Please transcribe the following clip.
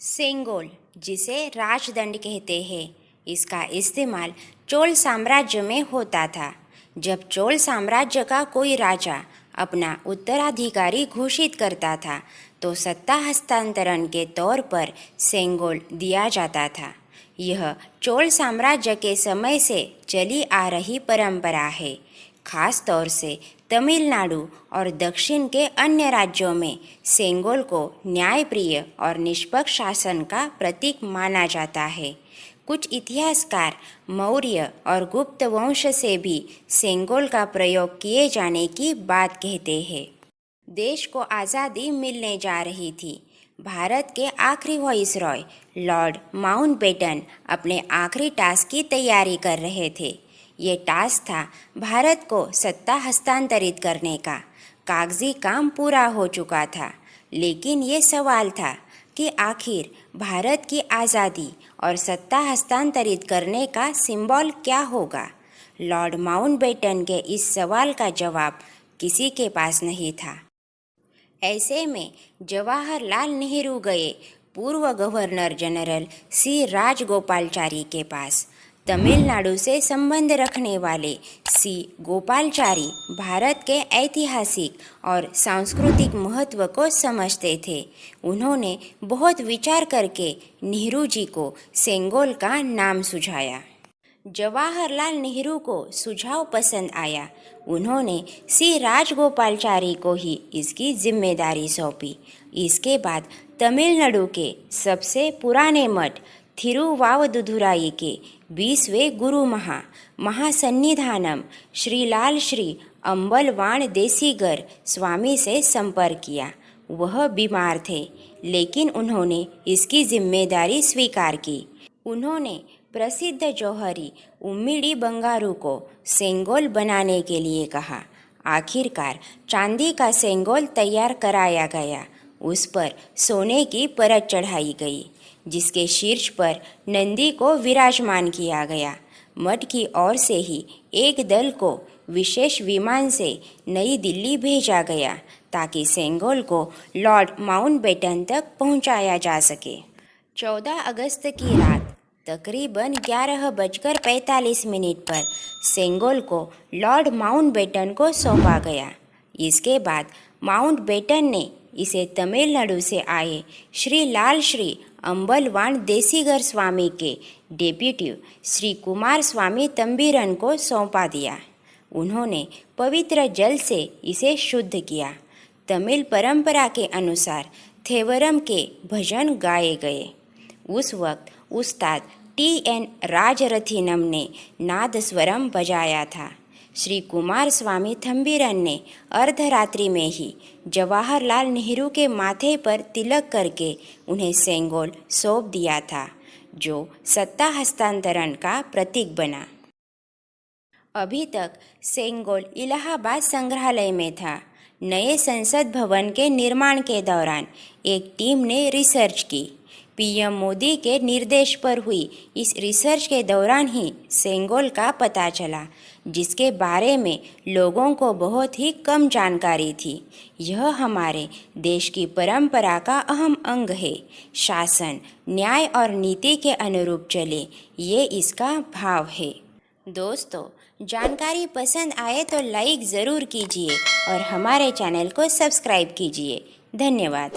सेंगोल, जिसे राजदंड कहते हैं, इसका इस्तेमाल चोल साम्राज्य में होता था। जब चोल साम्राज्य का कोई राजा अपना उत्तराधिकारी घोषित करता था तो सत्ता हस्तांतरण के तौर पर सेंगोल दिया जाता था। यह चोल साम्राज्य के समय से चली आ रही परंपरा है। खास तौर से तमिलनाडु और दक्षिण के अन्य राज्यों में सेंगोल को न्यायप्रिय और निष्पक्ष शासन का प्रतीक माना जाता है। कुछ इतिहासकार मौर्य और गुप्त वंश से भी सेंगोल का प्रयोग किए जाने की बात कहते हैं। देश को आज़ादी मिलने जा रही थी। भारत के आखिरी वाइसरॉय लॉर्ड माउंटबेटन अपने आखिरी टास्क की तैयारी कर रहे थे। ये टास्क था भारत को सत्ता हस्तांतरित करने का। कागजी काम पूरा हो चुका था, लेकिन ये सवाल था कि आखिर भारत की आज़ादी और सत्ता हस्तांतरित करने का सिंबल क्या होगा। लॉर्ड माउंटबेटन के इस सवाल का जवाब किसी के पास नहीं था। ऐसे में जवाहरलाल नेहरू गए पूर्व गवर्नर जनरल सी राजगोपालाचारी के पास। तमिलनाडु से संबंध रखने वाले सी गोपालाचारी भारत के ऐतिहासिक और सांस्कृतिक महत्व को समझते थे। उन्होंने बहुत विचार करके नेहरू जी को सेंगोल का नाम सुझाया। जवाहरलाल नेहरू को सुझाव पसंद आया। उन्होंने सी राजगोपालाचारी को ही इसकी जिम्मेदारी सौंपी। इसके बाद तमिलनाडु के सबसे पुराने मठ थिरुवावदुधुराई के 20वें गुरु महासन्निधानम श्री लाल श्री अम्बलवाण देसीगर स्वामी से संपर्क किया। वह बीमार थे, लेकिन उन्होंने इसकी जिम्मेदारी स्वीकार की। उन्होंने प्रसिद्ध जौहरी उम्मिड़ी बंगारू को सेंगोल बनाने के लिए कहा। आखिरकार चांदी का सेंगोल तैयार कराया गया। उस पर सोने की परत चढ़ाई गई, जिसके शीर्ष पर नंदी को विराजमान किया गया। मठ की ओर से ही एक दल को विशेष विमान से नई दिल्ली भेजा गया ताकि सेंगोल को लॉर्ड माउंटबेटन तक पहुंचाया जा सके। 14 अगस्त की रात तकरीबन 11:45 पर सेंगोल को लॉर्ड माउंटबेटन को सौंपा गया। इसके बाद माउंटबेटन ने इसे तमिलनाडु से आए श्री लाल श्री अम्बलवाण देसीगर स्वामी के डेप्यूटी श्री कुमार स्वामी तंबीरन को सौंपा दिया। उन्होंने पवित्र जल से इसे शुद्ध किया। तमिल परंपरा के अनुसार थेवरम के भजन गाए गए। उस वक्त उस्ताद TN राजरथिनम ने नादस्वरम बजाया था। श्री कुमार स्वामी थंबीरन ने अर्धरात्रि में ही जवाहरलाल नेहरू के माथे पर तिलक करके उन्हें सेंगोल सौंप दिया था, जो सत्ता हस्तांतरण का प्रतीक बना। अभी तक सेंगोल इलाहाबाद संग्रहालय में था। नए संसद भवन के निर्माण के दौरान एक टीम ने रिसर्च की। PM मोदी के निर्देश पर हुई इस रिसर्च के दौरान ही सेंगोल का पता चला, जिसके बारे में लोगों को बहुत ही कम जानकारी थी। यह हमारे देश की परंपरा का अहम अंग है। शासन, न्याय और नीति के अनुरूप चले, ये इसका भाव है। दोस्तों, जानकारी पसंद आए तो लाइक ज़रूर कीजिए और हमारे चैनल को सब्सक्राइब कीजिए। धन्यवाद।